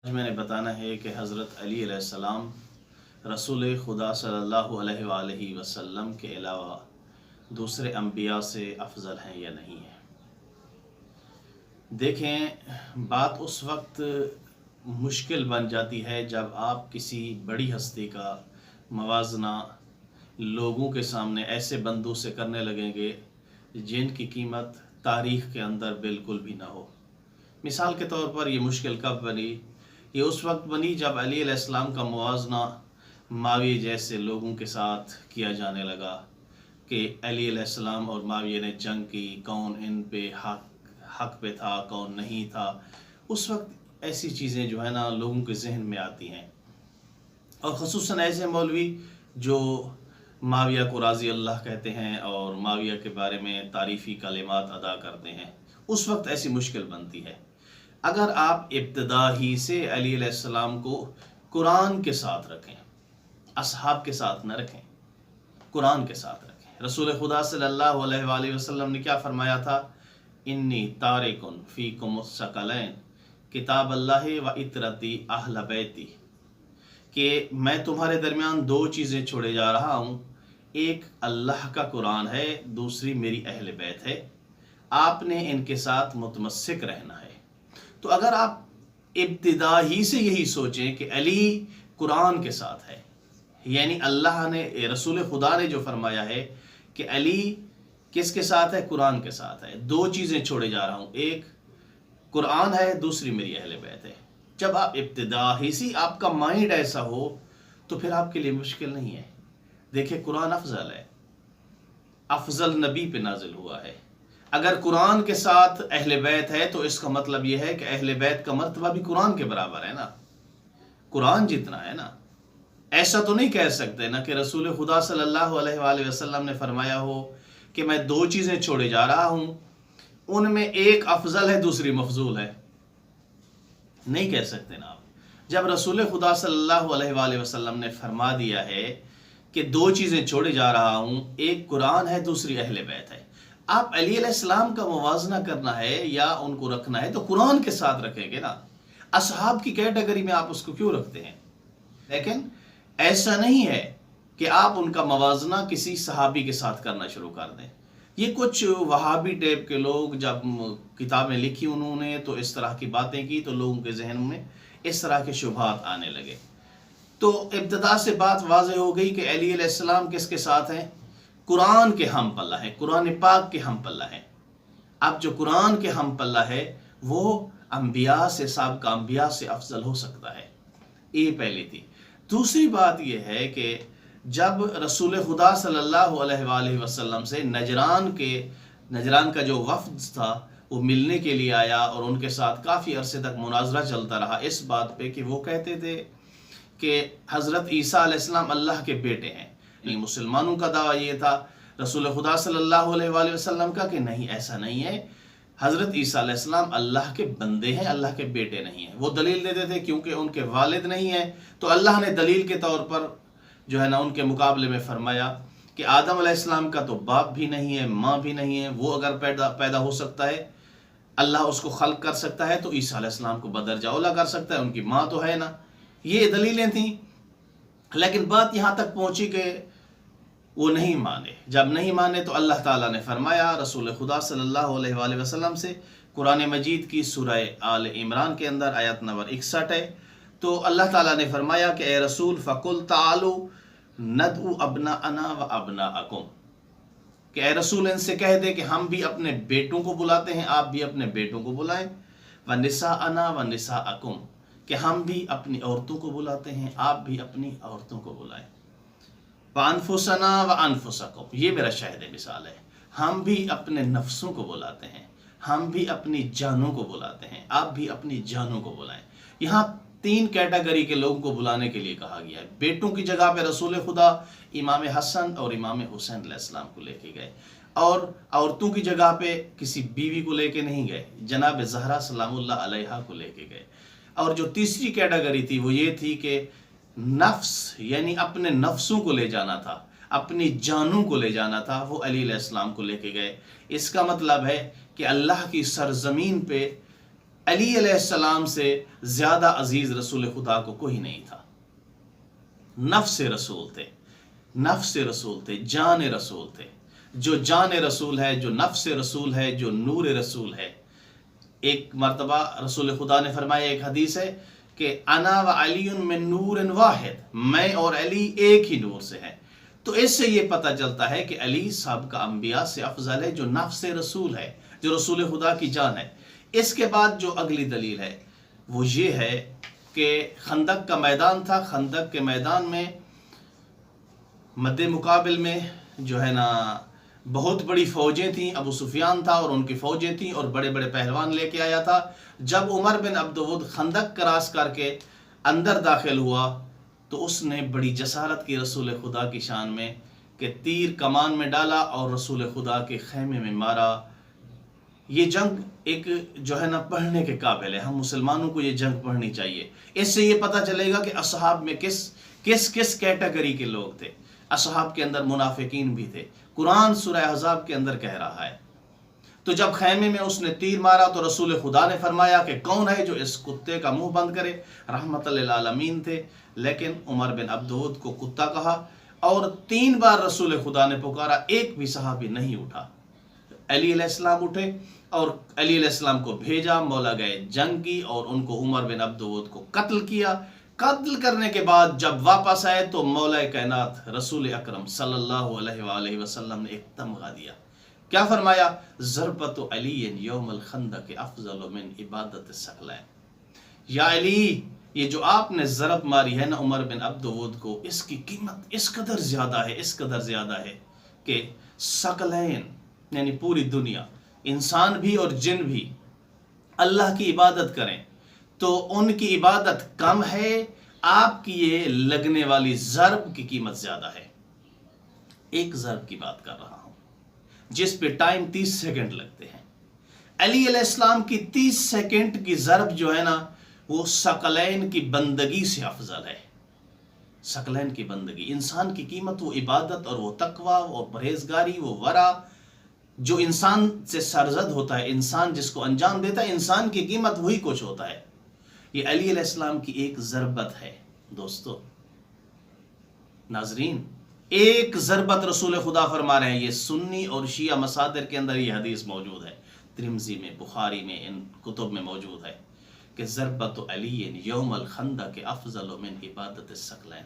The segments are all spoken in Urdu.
آج میں نے بتانا ہے کہ حضرت علی علیہ السلام رسول خدا صلی اللہ علیہ وآلہ وسلم کے علاوہ دوسرے انبیاء سے افضل ہیں یا نہیں ہیں۔ دیکھیں، بات اس وقت مشکل بن جاتی ہے جب آپ کسی بڑی ہستی کا موازنہ لوگوں کے سامنے ایسے بندوں سے کرنے لگیں گے جن کی قیمت تاریخ کے اندر بالکل بھی نہ ہو۔ مثال کے طور پر یہ مشکل کب بنی؟ یہ اس وقت بنی جب علی علیہ السلام کا موازنہ معاویہ جیسے لوگوں کے ساتھ کیا جانے لگا کہ علی علیہ السلام اور معاویہ نے جنگ کی، کون ان پہ حق پہ تھا، کون نہیں تھا۔ اس وقت ایسی چیزیں جو ہے نا لوگوں کے ذہن میں آتی ہیں، اور خصوصاً ایسے مولوی جو معاویہ کو راضی اللہ کہتے ہیں اور معاویہ کے بارے میں تعریفی کلمات ادا کرتے ہیں۔ اس وقت ایسی مشکل بنتی ہے۔ اگر آپ ابتدا ہی سے علی علیہ السلام کو قرآن کے ساتھ رکھیں، اصحاب کے ساتھ نہ رکھیں، قرآن کے ساتھ رکھیں۔ رسول خدا صلی اللہ علیہ وآلہ وسلم نے کیا فرمایا تھا؟ انی تارکن فیکم الثقلین کتاب اللہ و اطرتی اہل بیتی، کہ میں تمہارے درمیان دو چیزیں چھوڑے جا رہا ہوں، ایک اللہ کا قرآن ہے، دوسری میری اہل بیت ہے، آپ نے ان کے ساتھ متمسک رہنا ہے۔ تو اگر آپ ابتدا ہی سے یہی سوچیں کہ علی قرآن کے ساتھ ہے، یعنی اللہ نے، رسول خدا نے جو فرمایا ہے کہ علی کس کے ساتھ ہے؟ قرآن کے ساتھ ہے، دو چیزیں چھوڑے جا رہا ہوں، ایک قرآن ہے، دوسری میری اہل بیت ہے۔ جب آپ ابتدا ہی سے آپ کا مائنڈ ایسا ہو تو پھر آپ کے لیے مشکل نہیں ہے۔ دیکھیں، قرآن افضل ہے، افضل نبی پہ نازل ہوا ہے۔ اگر قرآن کے ساتھ اہل بیت ہے تو اس کا مطلب یہ ہے کہ اہل بیت کا مرتبہ بھی قرآن کے برابر ہے نا، قرآن جتنا ہے نا۔ ایسا تو نہیں کہہ سکتے نا کہ رسول خدا صلی اللہ علیہ وآلہ وسلم نے فرمایا ہو کہ میں دو چیزیں چھوڑے جا رہا ہوں، ان میں ایک افضل ہے، دوسری مفضول ہے۔ نہیں کہہ سکتے نا آپ۔ جب رسول خدا صلی اللہ علیہ وآلہ وسلم نے فرما دیا ہے کہ دو چیزیں چھوڑے جا رہا ہوں، ایک قرآن ہے، دوسری اہل بیت ہے، آپ علی علیہ السلام کا موازنہ کرنا ہے یا ان کو رکھنا ہے تو قرآن کے ساتھ رکھیں گے نا۔ اصحاب کی کیٹیگری میں آپ اس کو کیوں رکھتے ہیں؟ لیکن ایسا نہیں ہے کہ آپ ان کا موازنہ کسی صحابی کے ساتھ کرنا شروع کر دیں۔ یہ کچھ وہابی ٹیپ کے لوگ جب کتابیں لکھی انہوں نے تو اس طرح کی باتیں کی تو لوگوں کے ذہن میں اس طرح کے شبہات آنے لگے۔ تو ابتدا سے بات واضح ہو گئی کہ علی علیہ السلام کس کے ساتھ ہیں؟ قرآن کے ہم پلہ ہے، قرآن پاک کے ہم پلہ ہے۔ اب جو قرآن کے ہم پلہ ہے وہ انبیاء سے، سابقہ انبیاء سے افضل ہو سکتا ہے۔ یہ پہلی تھی۔ دوسری بات یہ ہے کہ جب رسول خدا صلی اللہ علیہ وآلہ وسلم سے نجران کا جو وفد تھا وہ ملنے کے لیے آیا اور ان کے ساتھ کافی عرصے تک مناظرہ چلتا رہا اس بات پہ کہ وہ کہتے تھے کہ حضرت عیسیٰ علیہ السلام اللہ کے بیٹے ہیں۔ مسلمانوں کا دعویٰ یہ تھا رسول خدا صلی اللہ علیہ وآلہ وسلم کا کہ نہیں، ایسا نہیں ہے، حضرت عیسیٰ علیہ السلام اللہ کے بندے ہیں، اللہ کے بیٹے نہیں ہیں۔ وہ دلیل دیتے تھے کیونکہ ان کے والد نہیں ہیں، تو اللہ نے دلیل کے طور پر جو ہے نا ان کے مقابلے میں فرمایا کہ آدم علیہ السلام کا تو باپ بھی نہیں ہے، ماں بھی نہیں ہے، وہ اگر پیدا ہو سکتا ہے، اللہ اس کو خلق کر سکتا ہے، تو عیسیٰ علیہ السلام کو بدرجہ اولیٰ کر سکتا ہے، ان کی ماں تو ہے نا۔ یہ دلیلیں تھیں، لیکن بات یہاں تک پہنچی کہ وہ نہیں مانے۔ جب نہیں مانے تو اللہ تعالیٰ نے فرمایا رسول خدا صلی اللہ علیہ وآلہ وسلم سے، قرآن مجید کی سورہ آل عمران کے اندر آیت نمبر 61 ہے، تو اللہ تعالیٰ نے فرمایا کہ اے رسول فَقُلْ تَعَالُوا نَدْعُ أَبْنَاءَنَا وَأَبْنَاءَكُمْ، کہ اے رسول ان سے کہہ دے کہ ہم بھی اپنے بیٹوں کو بلاتے ہیں، آپ بھی اپنے بیٹوں کو بلائیں، وَنِسَاءَنَا وَنِسَاءَكُمْ، کہ ہم بھی اپنی عورتوں کو بلاتے ہیں، آپ بھی اپنی عورتوں کو بلائیں، وَأَنفُسَنَا وَأَنفُسَكُمْ، یہ میرا شاہد مثال ہے، ہم بھی اپنے نفسوں کو بلاتے ہیں، ہم بھی اپنی جانوں کو بلاتے ہیں، آپ بھی اپنی جانوں کو بلائیں۔ یہاں تین کیٹیگری کے لوگوں کو بلانے کے لیے کہا گیا ہے۔ بیٹوں کی جگہ پہ رسول خدا امام حسن اور امام حسین علیہ السلام کو لے کے گئے، اور عورتوں کی جگہ پہ کسی بیوی کو لے کے نہیں گئے، جناب زہرا سلام اللہ علیہا کو لے کے گئے۔ اور جو تیسری کیٹیگری تھی وہ یہ تھی کہ نفس، یعنی اپنے نفسوں کو لے جانا تھا، اپنی جانوں کو لے جانا تھا، وہ علی علیہ السلام کو لے کے گئے۔ اس کا مطلب ہے کہ اللہ کی سرزمین پہ علی علیہ السلام سے زیادہ عزیز رسول خدا کو کوئی نہیں تھا. نفس رسول تھے، نفس رسول تھے، جان رسول تھے. جو جان رسول ہے، جو نفس رسول ہے، جو نور رسول ہے. ایک مرتبہ رسول خدا نے فرمایا، ایک حدیث ہے کہ انا و علی من نور واحد، میں اور علی ایک ہی نور سے ہیں. تو اس سے یہ پتہ چلتا ہے کہ علی صاحب کا انبیاء سے افضل ہے، جو نفس رسول ہے، جو رسول خدا کی جان ہے. اس کے بعد جو اگلی دلیل ہے وہ یہ ہے کہ خندق کا میدان تھا. خندق کے میدان میں مد مقابل میں جو ہے نا بہت بڑی فوجیں تھیں. ابو سفیان تھا اور ان کی فوجیں تھیں اور بڑے بڑے پہلوان لے کے آیا تھا. جب عمر بن عبدود خندق کراس کر کے اندر داخل ہوا تو اس نے بڑی جسارت کی رسول خدا کی شان میں کہ تیر کمان میں ڈالا اور رسول خدا کے خیمے میں مارا. یہ جنگ ایک جو ہے نا پڑھنے کے قابل ہے. ہم مسلمانوں کو یہ جنگ پڑھنی چاہیے. اس سے یہ پتہ چلے گا کہ اصحاب میں کس کیٹیگری کے لوگ تھے. اصحاب کے اندر منافقین بھی تھے. قرآن سورہ احزاب کے اندر کہہ رہا ہے. تو جب خیمے میں اس نے تیر مارا تو رسول خدا نے فرمایا کہ کون ہے جو اس کتے کا منہ بند کرے. رحمت للعالمین تھے، لیکن عمر بن عبدود کو کتا کہا اور 3 بار رسول خدا نے پکارا، ایک بھی صحابی نہیں اٹھا. علی علیہ السلام اٹھے اور علی علیہ السلام کو بھیجا. مولا گئے جنگ کی اور ان کو عمر بن عبدود کو قتل کیا. قتل کرنے کے بعد جب واپس آئے تو مولا کائنات رسول اکرم صلی اللہ علیہ وآلہ وسلم نے ایک تمغہ دیا. کیا فرمایا؟ ضربت علی یوم الخندق افضل من عبادت الثقلین. یا علی، یہ جو آپ نے ضرب ماری ہے نا عمر بن عبدود کو، اس کی قیمت اس قدر زیادہ ہے، اس قدر زیادہ ہے کہ ثقلین یعنی پوری دنیا، انسان بھی اور جن بھی اللہ کی عبادت کریں تو ان کی عبادت کم ہے، آپ کی یہ لگنے والی ضرب کی قیمت زیادہ ہے. ایک ضرب کی بات کر رہا ہوں جس پہ ٹائم 30 سیکنڈ لگتے ہیں. علی علیہ السلام کی 30 سیکنڈ کی ضرب جو ہے نا وہ ثقلین کی بندگی سے افضل ہے. ثقلین کی بندگی، انسان کی قیمت وہ عبادت اور وہ تقوی اور پرہیزگاری، وہ ورع جو انسان سے سرزد ہوتا ہے، انسان جس کو انجام دیتا ہے، انسان کی قیمت وہی کچھ ہوتا ہے. یہ علی علیہ السلام کی ایک ضربت ہے. دوستو ناظرین، ایک ضربت رسول خدا فرما رہے ہیں. یہ سنی اور شیعہ مصادر کے اندر یہ حدیث موجود ہے، ترمذی میں، بخاری میں، ان کتب میں موجود ہے کہ ضربت علی یوم الخندق افضل من عبادت الثقلین.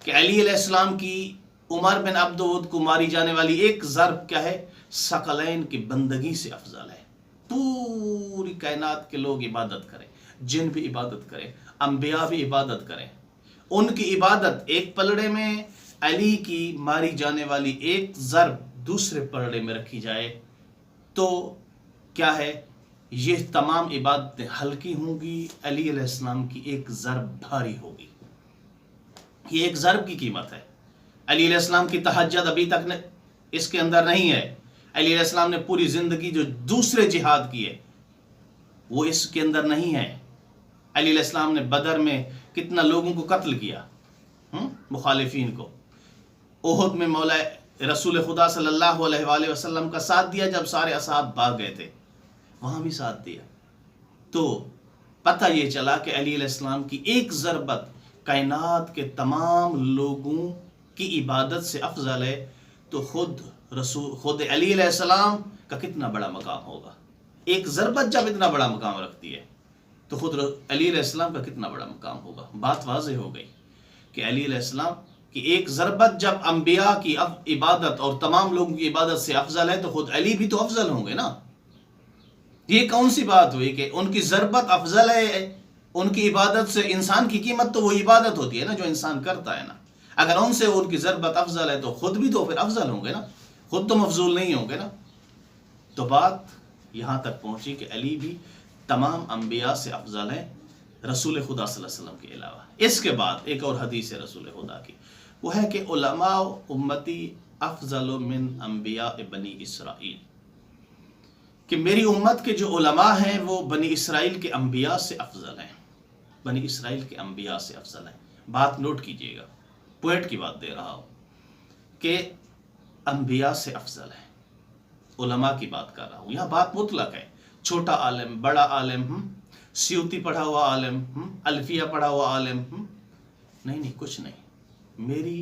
کہ علی علیہ السلام کی عمر بن عبدود کو ماری جانے والی ایک ضرب کیا ہے؟ ثقلین کی بندگی سے افضل ہے. پوری کائنات کے لوگ عبادت کریں، جن بھی عبادت کریں، انبیاء بھی عبادت کریں، ان کی عبادت ایک پلڑے میں، علی کی ماری جانے والی ایک ضرب دوسرے پلڑے میں رکھی جائے تو کیا ہے؟ یہ تمام عبادتیں ہلکی ہوں گی، علی علیہ السلام کی ایک ضرب بھاری ہوگی. یہ ایک ضرب کی قیمت ہے. علی علیہ السلام کی تہجد ابھی تک اس کے اندر نہیں ہے. علی علیہ السلام نے پوری زندگی جو دوسرے جہاد کیے وہ اس کے اندر نہیں ہے. علی علیہ السلام نے بدر میں کتنا لوگوں کو قتل کیا، مخالفین کو. احد میں مولا رسول خدا صلی اللہ علیہ وآلہ وسلم کا ساتھ دیا جب سارے اصحاب بھاگ گئے تھے، وہاں بھی ساتھ دیا. تو پتہ یہ چلا کہ علی علیہ السلام کی ایک ضربت کائنات کے تمام لوگوں کی عبادت سے افضل ہے. تو خود علی علیہ السلام کا کتنا بڑا مقام ہوگا. ایک ضربت جب اتنا بڑا مقام رکھتی ہے تو خود علی علیہ السلام کا کتنا بڑا مقام ہوگا. بات واضح ہو گئی کہ علی علیہ السلام کی ایک ضربت جب انبیاء کی عبادت اور تمام لوگوں کی عبادت سے افضل ہے تو خود علی بھی تو افضل ہوں گے نا. یہ کون سی بات ہوئی کہ ان کی ضربت افضل ہے؟ ان کی عبادت سے انسان کی قیمت تو وہ عبادت ہوتی ہے نا جو انسان کرتا ہے نا. اگر ان سے ان کی ضربت افضل ہے تو خود بھی تو پھر افضل ہوں گے نا، خود تو مفضول نہیں ہوں گے نا. تو بات یہاں تک پہنچی کہ علی بھی تمام انبیاء سے افضل ہے رسول خدا صلی اللہ علیہ وسلم کے علاوہ. اس کے بعد ایک اور حدیث ہے رسول خدا کی، وہ ہے کہ علماء امتی افضل من انبیاء بنی اسرائیل. کہ میری امت کے جو علماء ہیں وہ بنی اسرائیل کے انبیاء سے افضل ہیں، بنی اسرائیل کے انبیاء سے افضل ہیں. بات نوٹ کیجئے گا، پوائنٹ کی بات دے رہا ہوں کہ انبیاء سے افضل ہیں، علماء کی بات کر رہا ہوں. یہاں بات مطلق ہے، چھوٹا عالم، بڑا عالم، سیوطی پڑھا ہوا عالم، الفیہ پڑھا ہوا عالم، نہیں کچھ نہیں. میری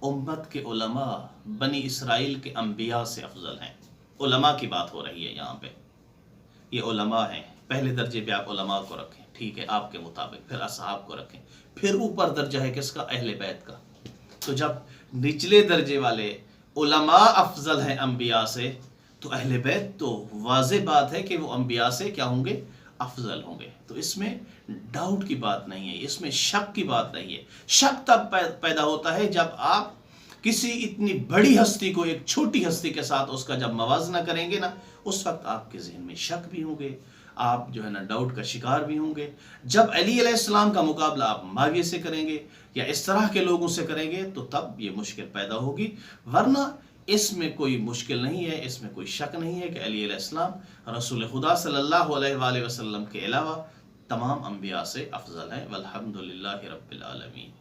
امت کے علماء بنی اسرائیل کے انبیاء سے افضل ہیں. علماء کی بات ہو رہی ہے یہاں پہ. یہ علماء ہیں. پہلے درجے پہ آپ علماء کو رکھیں، ٹھیک ہے، آپ کے مطابق. پھر اصحاب کو رکھیں. پھر اوپر درجہ ہے کس کا؟ اہل بیت کا. تو جب نچلے درجے والے علماء افضل ہیں انبیاء سے، تو اہل بیت تو واضح بات ہے کہ وہ انبیاء سے کیا ہوں گے؟ افضل ہوں گے. تو اس میں ڈاؤٹ کی بات نہیں ہے، اس میں شک کی بات نہیں ہے. شک تب پیدا ہوتا ہے جب آپ کسی اتنی بڑی ہستی کو ایک چھوٹی ہستی کے ساتھ اس کا جب موازنہ کریں گے نا، اس وقت آپ کے ذہن میں شک بھی ہوں گے، آپ جو ہے نا ڈاؤٹ کا شکار بھی ہوں گے. جب علی علیہ السلام کا مقابلہ آپ معاویہ سے کریں گے یا اس طرح کے لوگوں سے کریں گے تو تب یہ مشکل پیدا ہوگی. ورنہ اس میں کوئی مشکل نہیں ہے، اس میں کوئی شک نہیں ہے کہ علی علیہ السلام رسول خدا صلی اللہ علیہ وآلہ وسلم کے علاوہ تمام انبیاء سے افضل ہیں. والحمدللہ رب العالمین.